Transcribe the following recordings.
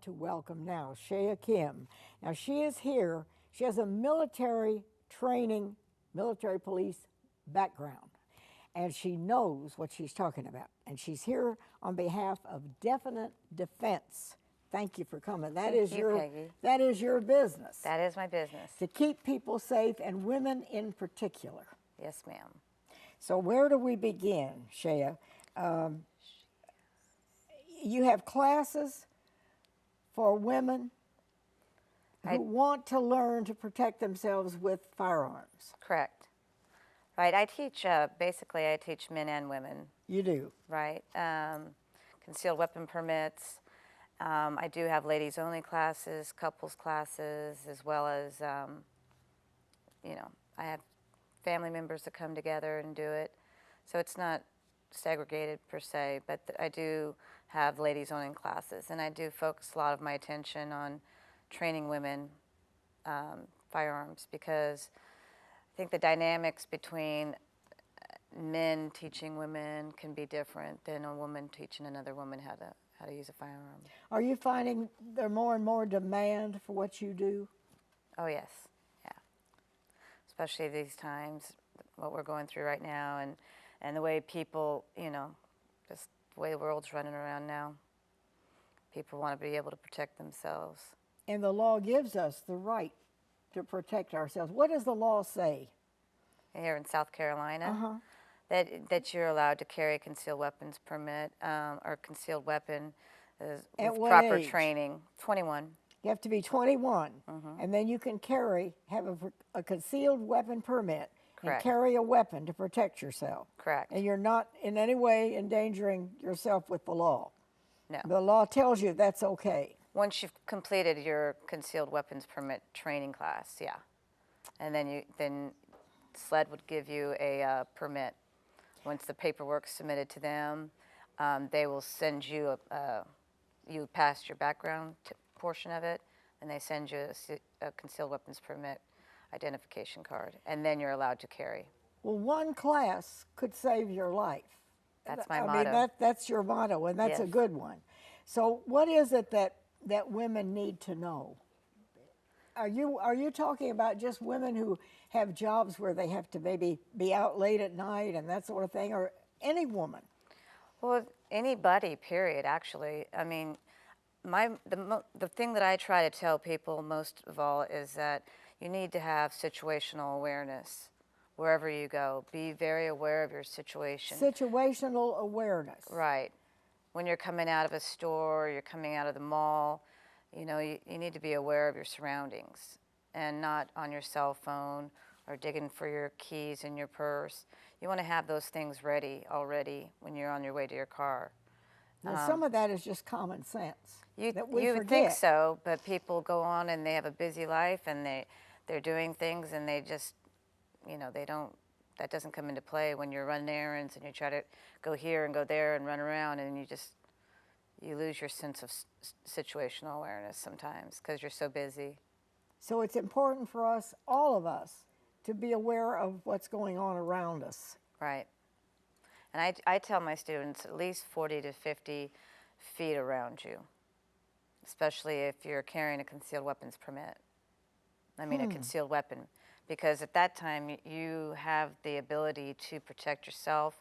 to welcome now Shea Kim. Now, she is here. She has a military training, military police background, and she knows what she's talking about. And she's here on behalf of Definite Defense. Thank you for coming. Thank you, Peggy. That is your business. That is my business. To keep people safe, and women in particular. Yes, ma'am. So where do we begin, Shea? You have classes for women who want to learn to protect themselves with firearms. Correct. Right. I teach, basically, I teach men and women. You do? Right. Concealed weapon permits. I do have ladies only classes, couples classes, as well as, I have family members that come together and do it. So it's not segregated per se, but I do have ladies only classes, and I do focus a lot of my attention on training women firearms, because I think the dynamics between men teaching women can be different than a woman teaching another woman how to use a firearm. Are you finding there more and more demand for what you do? Oh yes, yeah. Especially these times, what we're going through right now, and the way people, just the way the world's running around now. People want to be able to protect themselves. And the law gives us the right to protect ourselves. What does the law say? Here in South Carolina, that you're allowed to carry a concealed weapons permit or concealed weapon with proper training. 21. You have to be 21, and then you can have a concealed weapon permit. Correct. And carry a weapon to protect yourself. Correct. And you're not in any way endangering yourself with the law. No. The law tells you that's okay. Once you've completed your concealed weapons permit training class, yeah. And then SLED would give you a permit. Once the paperwork's submitted to them, they will send you you passed your background portion of it, and they send you a concealed weapons permit identification card, and then you're allowed to carry. Well, one class could save your life. That's my motto. I mean, that's your motto, and that's a good one. So what is it that women need to know? Are you talking about just women who have jobs where they have to maybe be out late at night and that sort of thing, or any woman? Well, anybody, period, actually. I mean, the thing that I try to tell people most of all is that you need to have situational awareness wherever you go. Be very aware of your situation. Situational awareness. Right. When you're coming out of a store, you're coming out of the mall, you need to be aware of your surroundings and not on your cell phone or digging for your keys in your purse. You want to have those things ready already when you're on your way to your car. Now, some of that is just common sense. You would think so, but people go on and they have a busy life and they're doing things and they just, that doesn't come into play when you're running errands and you try to go here and go there and run around, and you lose your sense of situational awareness sometimes because you're so busy. So it's important for us, all of us, to be aware of what's going on around us. Right. And I tell my students at least 40 to 50 feet around you, especially if you're carrying a concealed weapons permit. I mean, a concealed weapon, because at that time you have the ability to protect yourself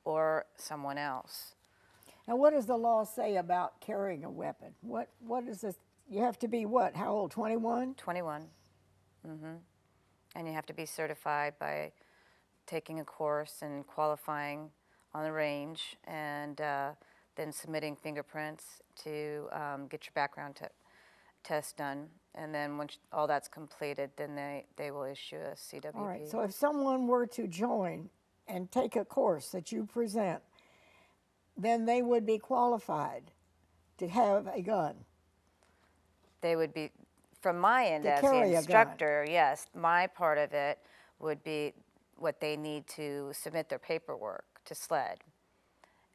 or someone else. Now, what does the law say about carrying a weapon? What is this? You have to be what? How old? 21? 21. And you have to be certified by taking a course and qualifying on the range, and then submitting fingerprints to get your background test done. And then once all that's completed, then they will issue a CWP. All right, so if someone were to join and take a course that you present, then they would be qualified to have a gun. They would be, from my end as the instructor, yes, my part of it would be what they need to submit their paperwork to SLED.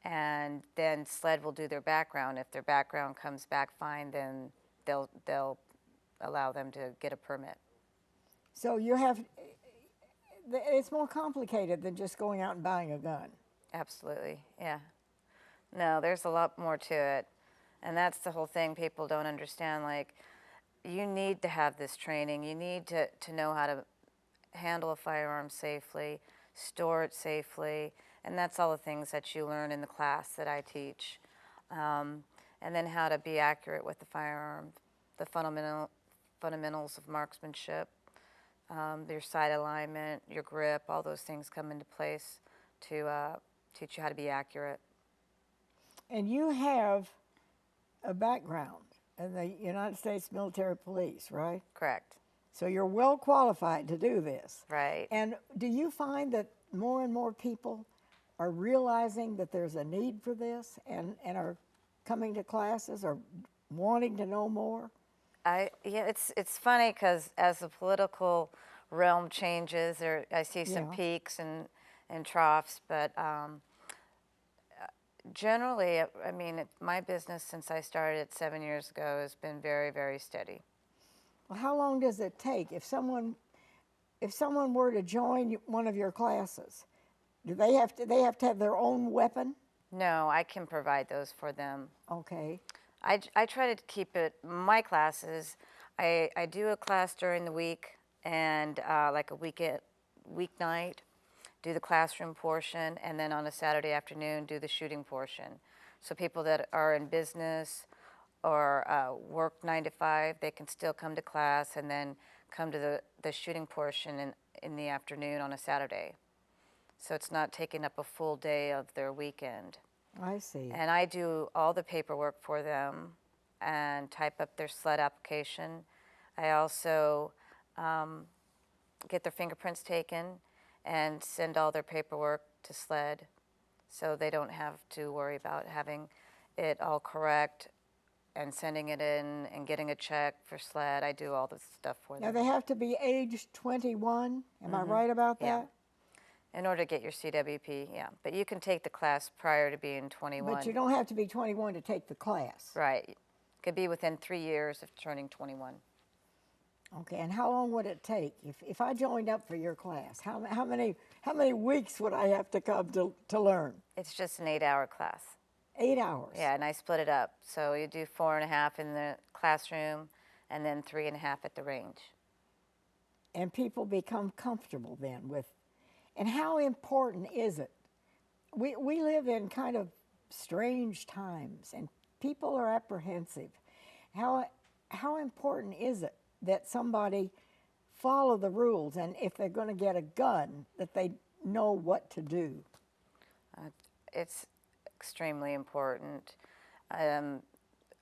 And then SLED will do their background. If their background comes back fine, then they'll allow them to get a permit. So it's more complicated than just going out and buying a gun. Absolutely, yeah. No, there's a lot more to it. And that's the whole thing people don't understand. Like, you need to have this training. You need to know how to handle a firearm safely, store it safely, and that's all the things that you learn in the class that I teach. And then how to be accurate with the firearm, the fundamentals of marksmanship, your sight alignment, your grip, all those things come into place to teach you how to be accurate. And you have a background in the United States Military Police, right? Correct. So you're well qualified to do this. Right. And do you find that more and more people are realizing that there's a need for this and are coming to classes or wanting to know more? Yeah, it's funny because as the political realm changes, I see some Yeah. peaks and troughs, but generally, I mean, my business since I started it 7 years ago has been very, very steady. Well, how long does it take if someone were to join one of your classes? Do they have to have their own weapon? No, I can provide those for them. Okay. I try to keep it, my classes, I do a class during the week and like a weeknight, do the classroom portion, and then on a Saturday afternoon do the shooting portion. So people that are in business or work 9 to 5, they can still come to class and then come to the shooting portion in the afternoon on a Saturday. So it's not taking up a full day of their weekend. I see. And I do all the paperwork for them and type up their SLED application. I also get their fingerprints taken and send all their paperwork to SLED so they don't have to worry about having it all correct and sending it in and getting a check for SLED. I do all this stuff for Now them. they have to be aged 21. Am I right about that? Yeah. In order to get your CWP, yeah. But you can take the class prior to being 21. But you don't have to be 21 to take the class. Right. Could be within 3 years of turning 21. Okay, and how long would it take if I joined up for your class? How many weeks would I have to come to learn? It's just an 8-hour class. 8 hours. Yeah, and I split it up. So you do 4.5 in the classroom and then 3.5 at the range. And people become comfortable then with. And how important is it? We live in kind of strange times, and people are apprehensive. How important is it that somebody follow the rules, and if they're going to get a gun, that they know what to do? It's extremely important.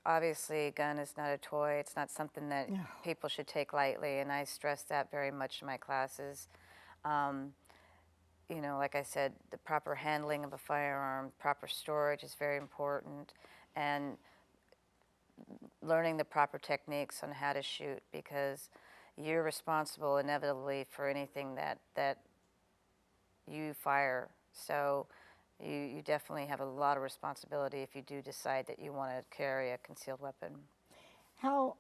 Obviously, a gun is not a toy. It's not something that people should take lightly, and I stress that very much in my classes. You know, like I said, the proper handling of a firearm, proper storage is very important, and learning the proper techniques on how to shoot, because you're responsible inevitably for anything that you fire. So you definitely have a lot of responsibility if you do decide that you want to carry a concealed weapon. How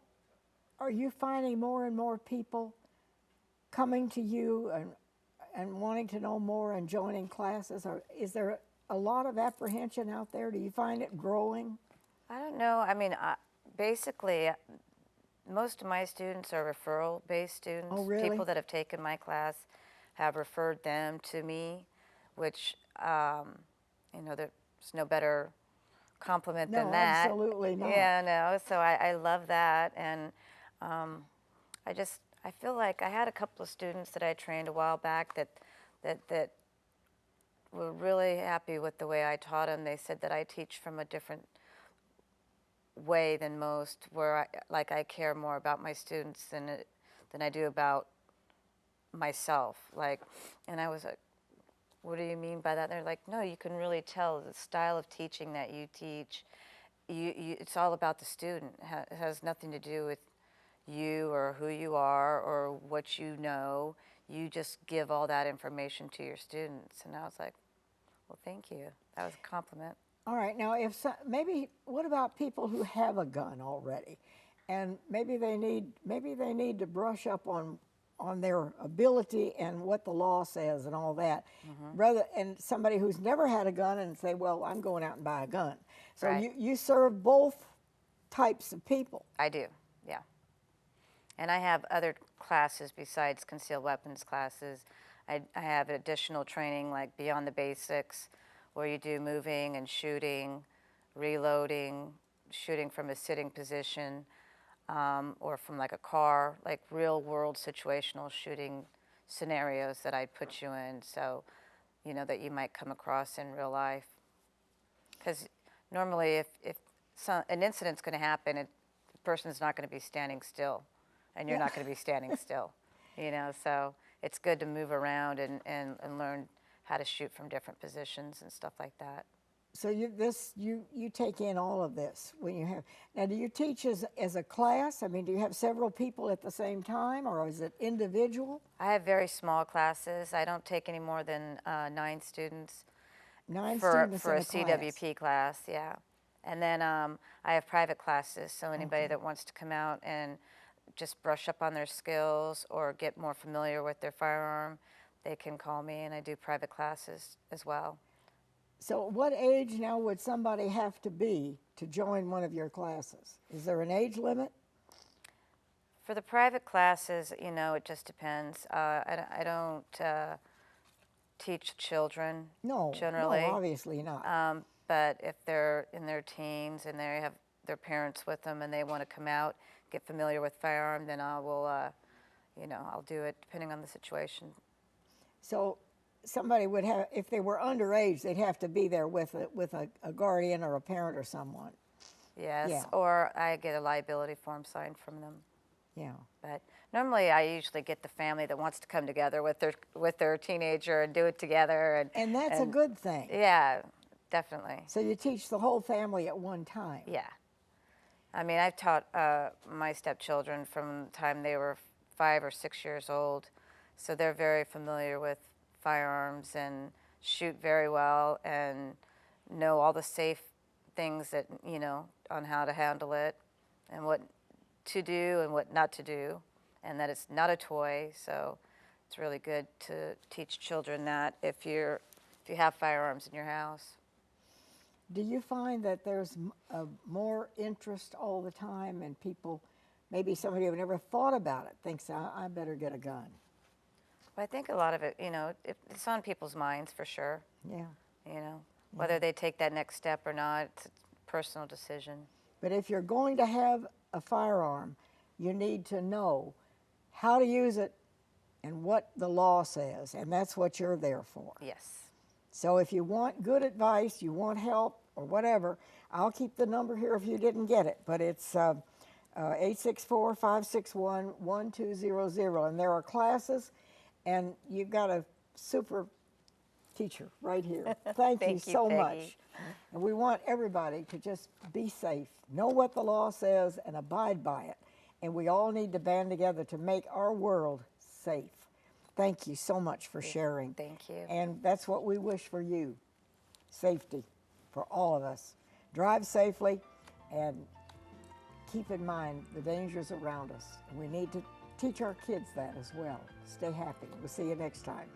are you finding more and more people coming to you and wanting to know more and joining classes? Or is there a lot of apprehension out there? Do you find it growing? I don't know. I mean, basically, most of my students are referral-based students. Oh, really? People that have taken my class have referred them to me, which, you know, there's no better compliment than that. No, absolutely not. Yeah, no. So I love that, and I feel like I had a couple of students that I trained a while back that were really happy with the way I taught them. They said that I teach from a different way than most, where I care more about my students than I do about myself. And I was like, what do you mean by that? And they're like, no, you can really tell the style of teaching that you teach. It's all about the student. It has nothing to do with you or who you are or what you know. You just give all that information to your students. And I was like, well, thank you. That was a compliment. All right, now what about people who have a gun already, and maybe they need to brush up on their ability and what the law says and all that, and somebody who's never had a gun and say, well, I'm going out and buy a gun. So Right. you serve both types of people. I do, yeah. And I have other classes besides concealed weapons classes. I have additional training like beyond the basics, where you do moving and shooting, reloading, shooting from a sitting position, or from like a car, like real world situational shooting scenarios that I put you in, so you know that you might come across in real life. Because normally, if an incident's going to happen, the person's not going to be standing still, and you're Yeah. not going to be standing still, you know. So it's good to move around and learn how to shoot from different positions and stuff like that. So you take in all of this when you have. Now, do you teach as a class? I mean, do you have several people at the same time, or is it individual? I have very small classes. I don't take any more than 9 students. 9 for students for in a a CWP class, yeah. And then I have private classes, so anybody Okay. that wants to come out and just brush up on their skills or get more familiar with their firearm, they can call me, and I do private classes as well. So, what age now would somebody have to be to join one of your classes? Is there an age limit? For the private classes, you know, it just depends. I don't teach children No, generally. no, obviously not. But if they're in their teens and they have their parents with them and they want to come out, get familiar with firearm, then I will, you know, I'll do it depending on the situation. So, somebody would have, if they were underage, they'd have to be there with a guardian or a parent or someone. Yes, Yeah. or I get a liability form signed from them. Yeah. But normally, I usually get the family that wants to come together with their teenager and do it together. And that's a good thing. Yeah, definitely. So you teach the whole family at one time. Yeah. I mean, I've taught my stepchildren from the time they were 5 or 6 years old, so they're very familiar with firearms and shoot very well and know all the safe things that, you know, on how to handle it and what to do and what not to do, and that it's not a toy. So it's really good to teach children that if you have firearms in your house. Do you find that there's more interest all the time, and people, maybe somebody who never thought about it thinks, I better get a gun? But I think a lot of it, you know, it's on people's minds for sure. Yeah. You know, whether they take that next step or not, it's a personal decision. But if you're going to have a firearm, you need to know how to use it and what the law says, and that's what you're there for. Yes. So if you want good advice, you want help or whatever, I'll keep the number here if you didn't get it, but it's 864-561-1200, and there are classes, and you've got a super teacher right here. Thank you Thank you, so Peggy. much. And we want everybody to just be safe, know what the law says, and abide by it. And we all need to band together to make our world safe. Thank you so much for sharing. Thank you. And that's what we wish for you, safety for all of us. Drive safely and keep in mind the dangers around us. We need to teach our kids that as well. Stay happy. We'll see you next time.